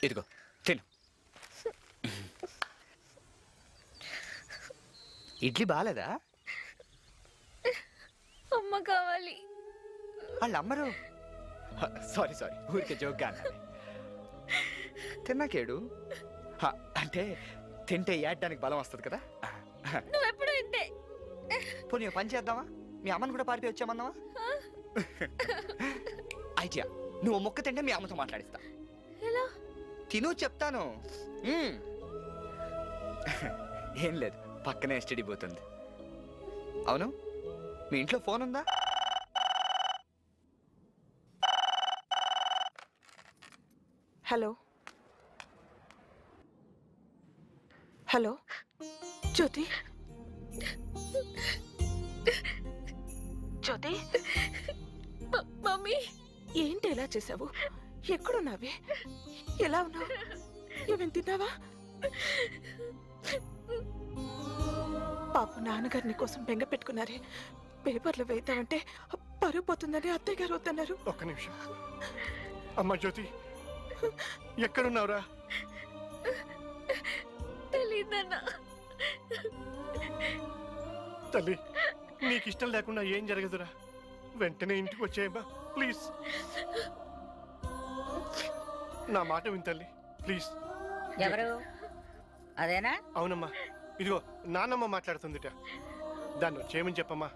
ఇదిగో తిను. ఇడ్లీ బాగాలేదా? అమ్మ కావాలి. వాళ్ళు అమ్మరు. సారీ సారీ, ఊరికే జోక్గా అన్నాను. తిన్నాకేడు అంటే తింటే ఏడ్డానికి బలం వస్తుంది కదా. నువ్వెప్పుడు ఇంతే. పోనీ ఓ పని చేద్దామా, మీ అమ్మని కూడా పారిపోయి వచ్చామన్నావా? ఐడియా, నువ్వు మొక్క తింటే మీ అమ్మతో మాట్లాడిస్తా. ఎలా? తిను చెప్తాను. ఏం లేదు, పక్కనే ఎస్టీడీ పోతుంది. అవును, మీ ఇంట్లో ఫోన్ ఉందా? హలో హలో జ్యోతి, జ్యోతి, మమ్మీ ఏంటి ఎలా చేసావు? ఎక్కడున్నావే? ఎలా ఉన్నావు? ఏమేం తిన్నావా? పాప నాన్నగారు నీ కోసం బెంగ పెట్టుకున్నారే. పేపర్లు వేద్దామంటే పరుగు పోతుందని అత్తయ్య గారు వద్దన్నారు. ఒక్క నిమిషం. అమ్మా జ్యోతి, ఎక్కడున్నావురా? తెలీదన్నా. తల్లి, నీకు ఇష్టం లేకుండా ఏం జరగదురా. వెంటనే ఇంటికి వచ్చేయమ్మా ప్లీజ్. నా మాట విని తల్లి ప్లీజ్. ఎవరు? అదేనా? అవునమ్మా, ఇదిగో నాన్నమ్మ మాట్లాడుతుందిట. దాన్ని వచ్చేయమని చెప్పమ్మా.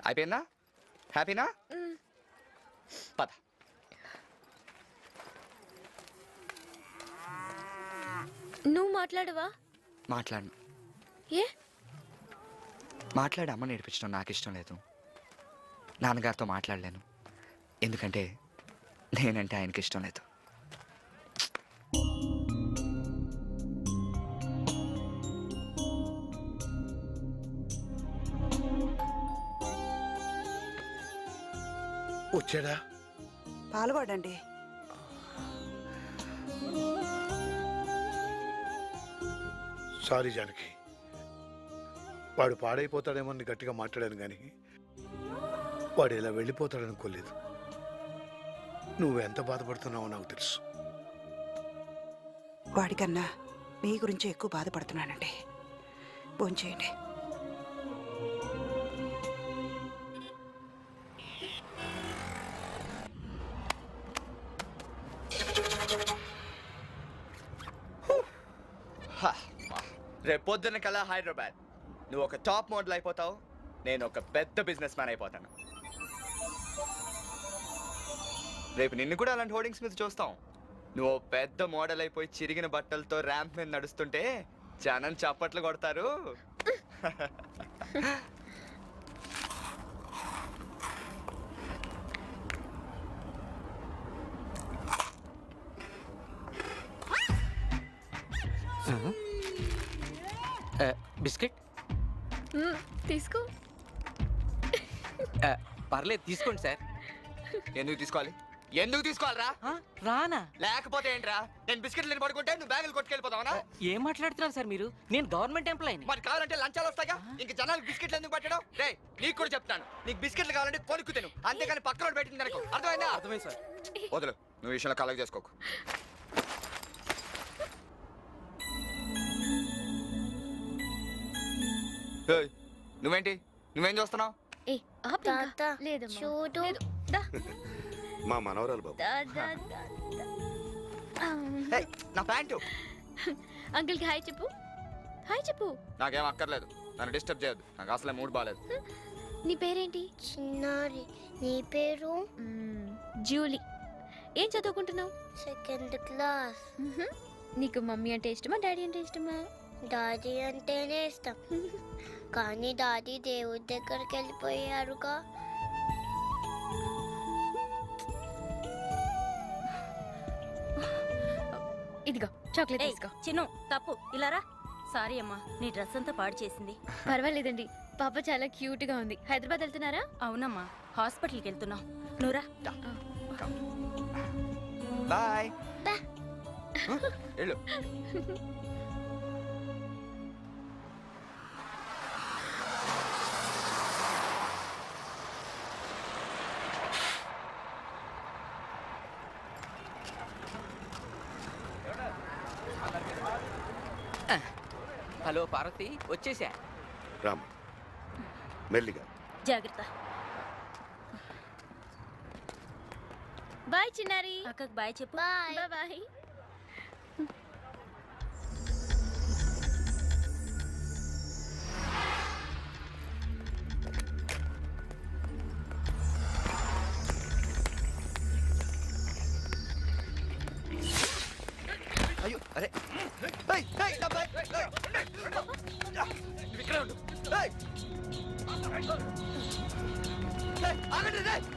అయిపోయిందా? హ్యాపీనా? పద. నువ్వు మాట్లాడవా? మాట్లాడను. ఏ? మాట్లాడి అమ్మ నేర్పించడం నాకు ఇష్టం లేదు. నాన్నగారితో మాట్లాడలేను, ఎందుకంటే నేనంటే ఆయనకి ఇష్టం లేదు. వచ్చాడా? పాల్గొడండి. సారీ జానకి, వాడు పాడైపోతాడేమో అని గట్టిగా మాట్లాడాను కానీ వాడు ఇలా వెళ్ళిపోతాడనుకోలేదు. నువ్వు ఎంత బాధపడుతున్నావో నాకు తెలుసు. వాడికన్నా మీ గురించి ఎక్కువ బాధపడుతున్నానండి. భోంచేయండి. రేపు పొద్దున్న కల్లా హైదరాబాద్. నువ్వు ఒక టాప్ మోడల్ అయిపోతావు, నేను ఒక పెద్ద బిజినెస్ మ్యాన్ అయిపోతాను. రేపు నిన్ను కూడా అలాంటి హోర్డింగ్స్ మీద చూస్తాం. నువ్వు పెద్ద మోడల్ అయిపోయి చిరిగిన బట్టలతో ర్యాంప్ మీద నడుస్తుంటే జనం చప్పట్లు కొడతారు. బిస్కెట్ తీసుకో. పర్లేదు తీసుకోండి సార్. ఎందుకు తీసుకోవాలి? ఎందుకు తీసుకోవాలరా? రానా? లేకపోతే ఏంట్రా? నేను బిస్కెట్లు తిని పడుకుంటే నువ్వు బ్యాగులు కొట్టుకెళ్ళిపోతావా? ఏం మాట్లాడుతున్నారు సార్ మీరు? నేను గవర్నమెంట్ ఎంప్లాయీని. మరి కావాలంటే లంచాలు వస్తాయిగా. ఇంక జనాలకు బిస్కెట్లు ఎందుకు పట్టడం? రే, నీకు కూడా చెప్తాను, నీకు బిస్కెట్లు కావాలంటే కొనుక్కు తిను, అంతేగాని పక్కన పెట్టింది అనుకో. అర్థమైందా? అర్థమైంది సార్. వదులు, నువ్వు విషయంలో కలెక్ట్ చేసుకోకు. ఏయ్, నువ్వేంటి? నువ్వేం చూస్తున్నావు? ఏ ఆపు ఇంకా. లేదమ్మా. చూడు. లేదు. దా. మా మనవరాలు బాబు. దా, దా, దా, దా. ఏయ్, నా ప్యాంటు. అంకుల్కి హాయ్ చెప్పు. హాయ్ చెప్పు. నాకేం అక్కర్లేదు, నన్ను డిస్టర్బ్ చేయొద్దు, నాకు అసలే మూడ్ బాగాలేదు. నీ పేరేంటి? చిన్నారి. నీ పేరు? జూలీ. ఏం చదువుకుంటున్నావు? Second class. నీకు మమ్మీ అంటే ఇష్టమా, డాడీ అంటే ఇష్టమా? డాడీ అంటేనే ఇష్టం, కానీ డాడీ దేవుడి దగ్గరికి వెళ్ళిపోయారుగా. ఇదిగో చాక్లెట్ తీసుకో. చిన్ను తప్పు ఇలారా. సారీ అమ్మా, నీ డ్రెస్ అంతా పాడు చేసింది. పర్వాలేదండి, పాప చాలా క్యూట్ గా ఉంది. హైదరాబాద్ వెళ్తున్నారా? అవునమ్మా, హాస్పిటల్కి వెళ్తున్నాం. నువ్వురా. బాయ్. వెళ్ళు. హలో పార్వతి, వచ్చేసా. రామ్ మెల్లిగా. జాగ్రత్త. బాయ్ చిన్నారి. అక్కకు బాయ్ చెప్పు. బాయ్. బాయ్. అయ్యో అరే ఏయ్, ఏయ్, నా బ్యాగ్, ఏయ్, ఇక్కడే ఉండు. ఏయ్. ఏయ్, ఆగండి, రేయ్.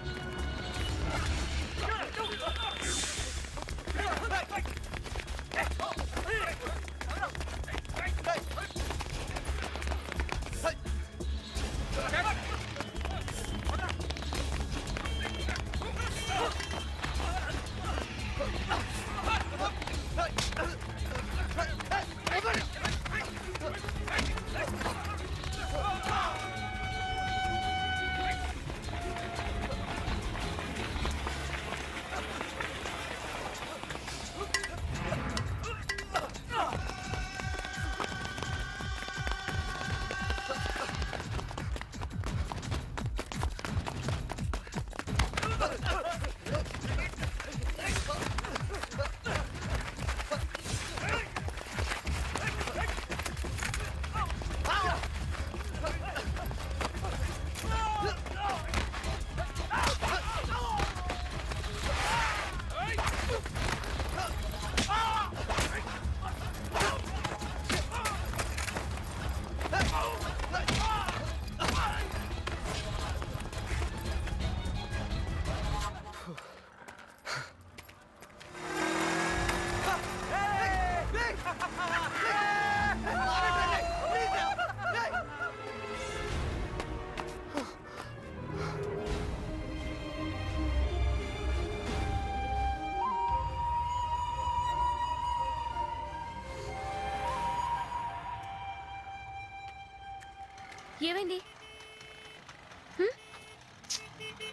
ఏమైంది?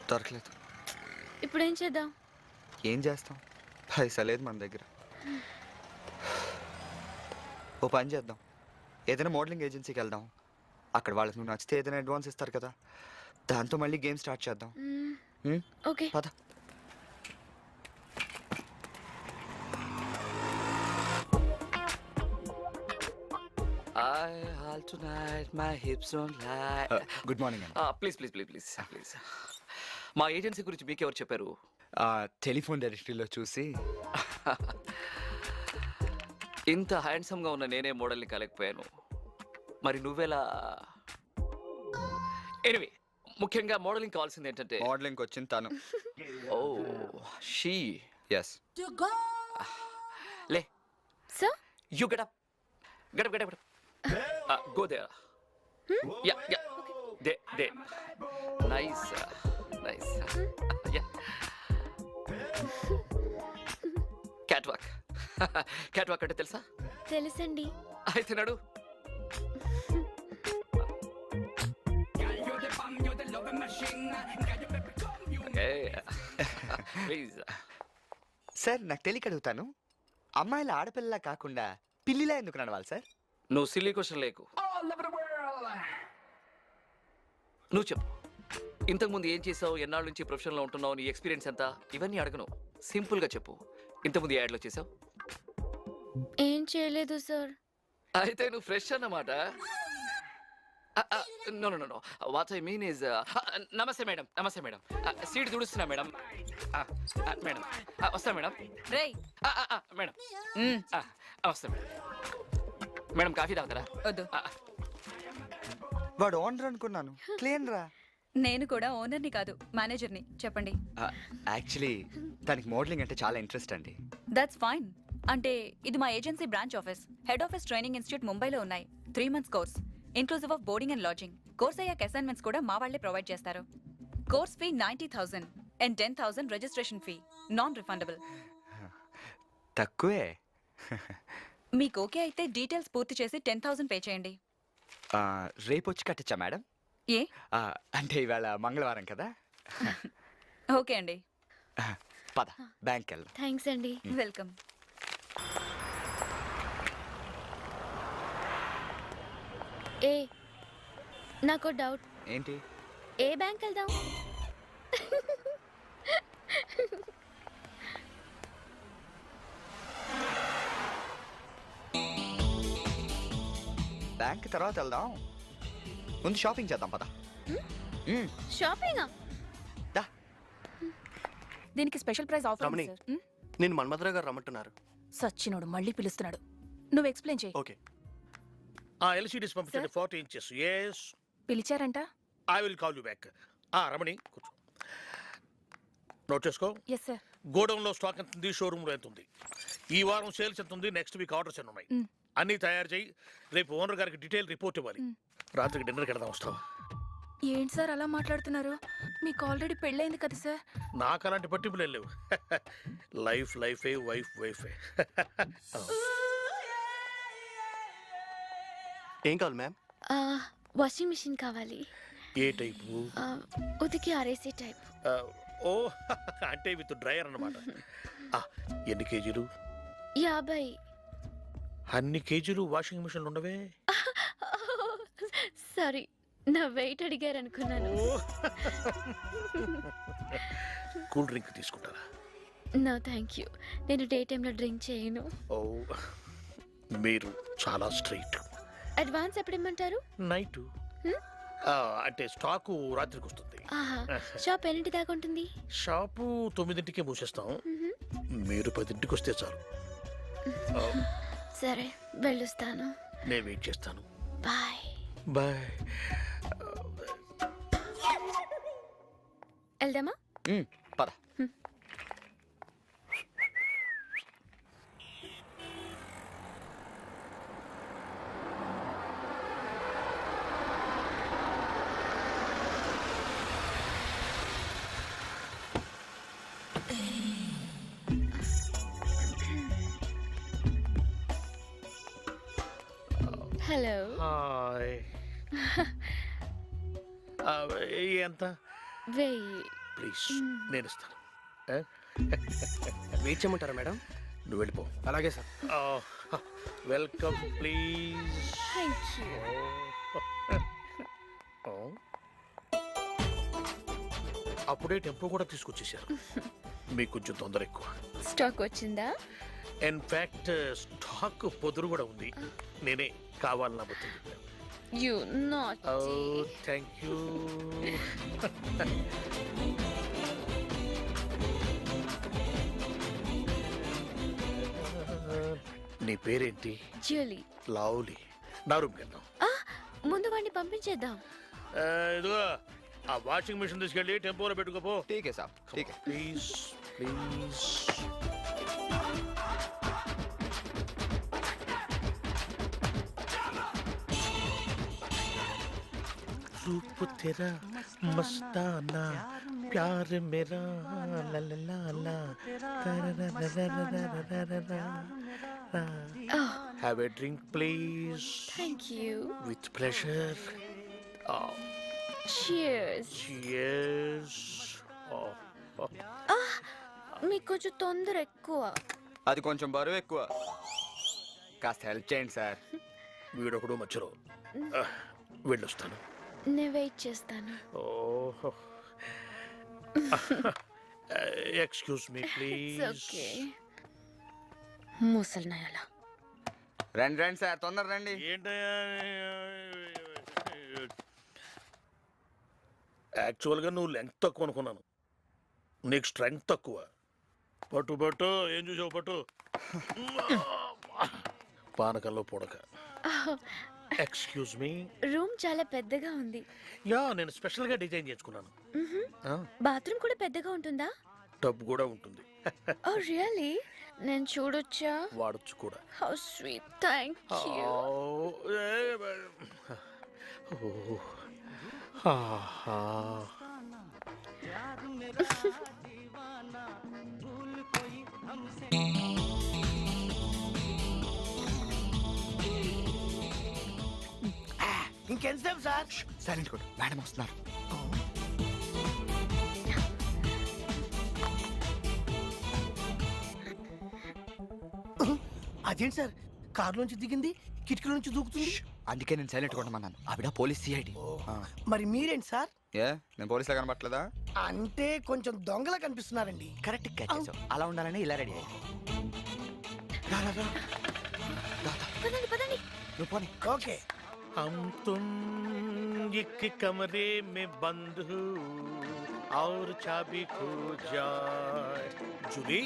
దొరకలేదు. ఇప్పుడు ఏం చేద్దాం? ఏం చేస్తాం, పైసా లేదు మన దగ్గర. ఓ పని చేద్దాం, ఏదైనా మోడలింగ్ ఏజెన్సీకి వెళ్దాం. అక్కడ వాళ్ళకి నువ్వు నచ్చితే ఏదైనా అడ్వాన్స్ ఇస్తారు కదా, దాంతో మళ్ళీ గేమ్ స్టార్ట్ చేద్దాం. ఓకే. పద. గుడ్ మార్నింగ్ అండి. Please please please please please. మా ఏజెన్సీ గురించి మీకెవరు చెప్పారు? టెలిఫోన్ డైరెక్టరీలో చూసి. ఇంత హ్యాండ్సమ్గా ఉన్న నేనే మోడల్ని కాలేకపోయాను, మరి నువ్వెలా? ఎనివే, ముఖ్యంగా మోడలింగ్ కావాల్సింది ఏంటంటే, మోడలింగ్ వచ్చింది తను. Oh she. ఎస్. లే, so you get up, get up, get up. Go there. Yeah, yeah. There. Nice. Yeah. Catwalk. Catwalk అంటే తెలుసా? తెలుసండి. అయితే నడు. Please. సార్, నాకు తెలియక అడుగుతాను, అమ్మాయిల ఆడపిల్లలా కాకుండా పిల్లిలా ఎందుకు నడవాలి సార్? నువ్వు సిల్లీ క్వశ్చన్ లేకు. నువ్వు చెప్పు, ఇంతకుముందు ఏం చేసావు, ఎన్నాళ్ళ నుంచి ప్రొఫెషన్లో ఉంటున్నావు, నీ ఎక్స్పీరియన్స్ ఎంత, ఇవన్నీ అడగను. సింపుల్గా చెప్పు, ఇంతకుముందు యాడ్లో చేసావు? ఏం చేయలేదు సార్. అయితే నువ్వు ఫ్రెష్ అన్నమాట. No no no, what I mean is, నమస్తే మేడం, నమస్తే మేడం, సీట్ తుడుస్తున్నా మేడం. మేడం వస్తా మేడం. రేయ్ మేడం వస్తా మేడం. మేడం కాఫీ తాగుతారా? వద్దు. వాడు ఓనర్ అనుకున్నాను, క్లీన్ రా. నేను కూడా ఓనర్ని కాదు, మేనేజర్ని. చెప్పండి. యాక్చువల్లీ తనకి మోడలింగ్ అంటే చాలా ఇంట్రెస్ట్ అండి. That's fine. అంటే ఇది మా agency branch office. Head office training institute ముంబైలో ఉన్నాయి. 3 months course, inclusive of boarding and lodging. Course అయ్యాక అసైన్మెంట్స్ కూడా మా వాళ్ళే ప్రొవైడ్ చేస్తారు. Course fee 90,000 and 10,000 registration fee, non refundable. తక్కువే. మీకు ఓకే అయితే డీటెయిల్స్ పూర్తి చేసి 10,000 పే చేయండి. రేపు వచ్చి కట్టచ్చా మేడం? ఏ? అంటే ఇవాళ మంగళవారం కదా. ఓకే అండి. పద, బ్యాంక్ వెళ్దాం. థ్యాంక్స్ అండి. వెల్కమ్. ఏ నాకు డౌట్, ఏంటి? ఏ బ్యాంక్ వెళ్దాం? బ్యాంక్ తర్వాత వెళ్దాం, ముందు షాపింగ్ చేద్దాం పద. షాపింగా? దా. దీనికి స్పెషల్ ప్రైస్ ఆఫర్ రమణి. ఉంది సార్. నేను మన్మధరావు గారు రమ్మంటున్నారు. సచ్చినోడు మళ్ళీ పిలుస్తున్నాడు. నువ్వు ఎక్స్ప్లెయిన్ చేయి. ఓకే. ఎల్సిడీస్ పంపించండి 40 inches. ఎస్, పిలిచారంట? I will call you back. Ramani కూర్చో, నోట్ చేసుకో. Yes sir. గోడౌన్ లో స్టాక్ ఎంత ఉంది, షోరూమ్ లో ఎంత ఉంది, ఈ వారం సేల్స్ ఎంత ఉంది, నెక్స్ట్ వీక్ ఆర్డర్స్ ఎన్ని ఉన్నాయి, అన్ని తయారు చేయి. రేపు ఓనర్ గారికి డీటెయిల్ రిపోర్ట్ ఇవ్వాలి. రాత్రికి డిన్నర్కి వెళ్దాం, వస్తావా? ఏంటి సార్ అలా మాట్లాడుతున్నారు? మీకు ఆల్రెడీ పెళ్ళైంది కదా సార్. నాకు అలాంటి పట్టింపులు లేవు. లైఫ్ లైఫే, వైఫ్ వైఫే. ఏం కావాలి మ్యామ్? వాషింగ్ మిషన్ కావాలి. ఏ టైపు? ఉతికి ఆరేసే టైప్. ఓ, అంటే విత్ డ్రైయర్ అన్నమాట. ఎన్ని కేజీలు? 50. అన్ని కేజీలు వాషింగ్ మిషన్లు ఉండవే. సారీ, నా వెయిట్ అడిగారు అనుకున్నాను. కూల్ డ్రింక్ తీసుకుంటారా? నో థ్యాంక్ యూ, నేను డే టైంలో డ్రింక్ చేయను. ఓ, మీరు చాలా స్ట్రైట్. అడ్వాన్స్ ఎప్పుడు ఇమ్మంటారు? నైట్, అంటే స్టాకు రాత్రికి వస్తుంది. ఆహా, షాప్ ఎన్నింటి దాకా ఉంటుంది? షాపు 9ంటికే మూసేస్తాం. మీరు 10ంటికి వస్తే చాలు. సరే, వెళ్ళొస్తాను. నేను వెయిట్ చేస్తాను. బాయ్. బాయ్. వెళ్దామా? పద. హలో. హాయ్. ఎంత? 1000. ప్లీజ్, నేను ఇస్తాను. వెయిట్ చేయమంటారా మేడం? నువ్వు వెళ్ళిపో. అలాగే sir. Welcome please. Thank you. అప్పుడే టెంపో కూడా తీసుకొచ్చేసారు. మీకు కొంచెం తొందర ఎక్కువ. స్టాక్ వచ్చిందా? ఇన్ఫాక్ట్ స్టాక్ పొదురు కూడా ఉంది. నేనే కావాలన్నా బతుంది. You not. Oh, thank you. నీ పేరేంటి? జ్యూలీ. లవ్లీ. నా రూమ్కి వెళ్దాం. ముందు వాడిని పంపించేద్దాం. ఇదిగో, ఆ వాషింగ్ మిషన్ తీసుకెళ్ళి టెంపోలో పెట్టుకోపో. ఠీకే సాబ్, ఠీకే. Please please. रूप तेरा मस्ताना प्यार मेरा ला ला ला ला Have a drink please. Thank you. With pleasure. Cheers. Cheers. మీకు కొంచెం తొందర ఎక్కువ. అది కొంచెం బరువు ఎక్కువ, కాస్త హెల్ప్ చేయండి సార్. వీడొకడు మధ్యలో. వెళ్ళొస్తాను. నేను వెయిట్ చేస్తాను. ఓహో. Excuse me please. ఓకే. ముసలి నాయాలా. రండి రండి సార్, తొందర రండి. ఏంటయ్యా? యాక్చువల్గా నువ్వు లెంగ్త్ తక్కువ అనుకున్నాను, నీకు స్ట్రెంగ్త్ తక్కువ. పట్టు పట్టు, ఏం చూసావు? పట్టు. పానకంలో పొడక. Excuse me. రూమ్ చాలా పెద్దగా ఉంది. యా, నేను స్పెషల్గా డిజైన్ చేసుకున్నాను. బాత్రూమ్ కూడా పెద్దగా ఉంటుందా? టబ్ కూడా ఉంటుంది. ఓ రియల్లీ? నేను చూడొచ్చా? వాడచ్చు కూడా. How sweet. Thank you. ఇంకెంతసేపు సార్? సైలెంట్ కూడా, మేడం వస్తున్నారు. అదేంటి సార్, కారులోంచి దిగింది కిటికీలో నుంచి దూకుతుంది? అందుకే నేను సైలెంట్ కొట్టమన్నాను. ఆవిడ పోలీస్ సిఐడి. మరి మీరేంటి సార్? ఏ నేను పోలీసులా కనబట్టలేదా? అంటే కొంచెం దొంగలా కనిపిస్తున్నారండి. కరెక్ట్ చేసావు. అలా ఉండాలని ఇలా రెడీ అయ్యా. పదండి పదండి. నువ్వు పోనీ. ఓకే. हम तुम एक कमरे में बंद हो और चाबी खो जाए Julie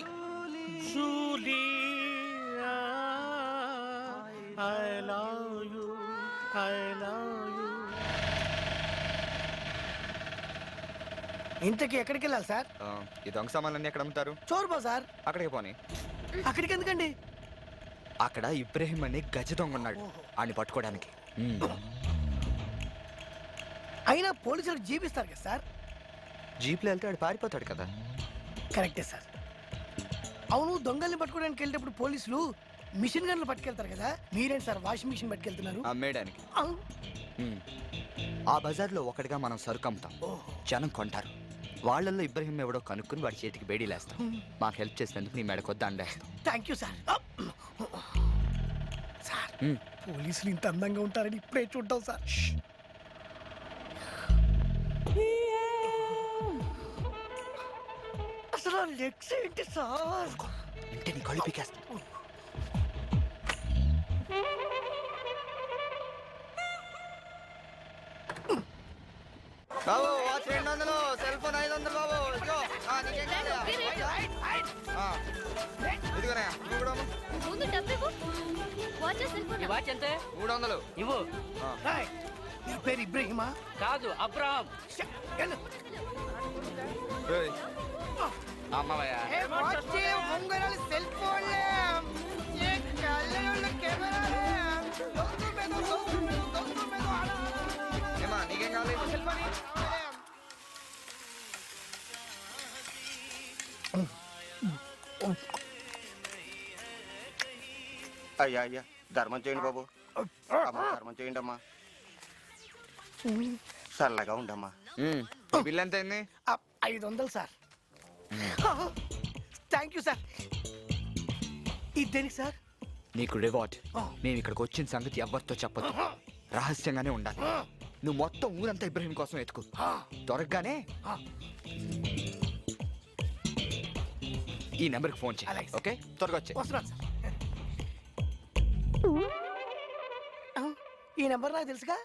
Julie I love you I love you. ఇంతకీ ఎక్కడికి వెళ్ళాలి సార్? ఈ దొంగ సామాన్లన్నీ ఎక్కడ అమ్ముతారు? చోర్ బజార్. అక్కడికి పోనీ. అక్కడికి ఎందుకండి? అక్కడ ఇబ్రహీం అనే గజ దొంగ ఉన్నాడు. ఆడిని పట్టుకోవడానికి. అయినా పోలీసులకు జీపిస్తారు కదా సార్? జీప్లో వెళ్తే వాడు పారిపోతాడు కదా. కరెక్టే సార్. అవును, దొంగల్ని పట్టుకోవడానికి వెళ్ళేటప్పుడు పోలీసులు మిషన్ గన్లు పట్టుకెళ్తారు కదా, మీరేంటి సార్ వాషింగ్ మిషన్ పట్టుకెళ్తున్నారు? అమ్మేయడానికి. అవును. ఆ బజార్లో ఒకటిగా మనం సరుకు అమ్ముతాం. జనం కొంటారు. వాళ్ళల్లో ఇబ్రహీం ఎవడో కనుక్కుని వాడి చేతికి బేడీలేస్తాం. మాకు హెల్ప్ చేసినందుకు నీ మెడకొద్ద అండేస్తాం. Thank you sir. సార్, పోలీసులు ఇంత అందంగా ఉంటారని ఇప్పుడే చూద్దాం సార్. అసలు లెగ్స్ ఏంటి సార్? అంటే నీ కళ్ళు పీకేస్తాం. బాబు వాచ్ 200, సెల్ ఫోన్ 500 బాబు. ఇదిగో. నీకేం కావాలి? ఇదిగోనే. నువ్వు కూడా అమ్ము. ముందు డబ్బు వాచ్ సెల్ ఫోన్. వాచ్ ఎంత 300. ఇవ్వు. హాయ్, నీ పేరు ఇబ్రహీమా? కాదు, అబ్రహాం. ఏయ్, అమ్మవయ్యా. ఉంగరాలు, సెల్ ఫోన్లే, ఏమా నీకేం కావాలి? అయ్యా అయ్యా ధర్మం చేయండి బాబు. అమ్మా ధర్మం చేయండి అమ్మా. చల్లగా ఉండమ్మా. బిల్ ఎంత అయింది? 500 సార్. Thank you sir. ఇది దేనికి సార్? నీకు రివార్డ్. మేము ఇక్కడికి వచ్చిన సంగతి ఎవరితో చెప్పొద్దు. రహస్యంగానే ఉండాలి. నువ్వు మొత్తం ఊరంతా ఇబ్రహీం కోసం ఎత్తుకు. దొరకగానే ఈ నెంబర్కి ఫోన్ చేయి. అలాగే. ఓకే, త్వరగా వచ్చే. వస్తున్నాను సార్. ఈ నెంబర్ నాకు తెలుసుగా.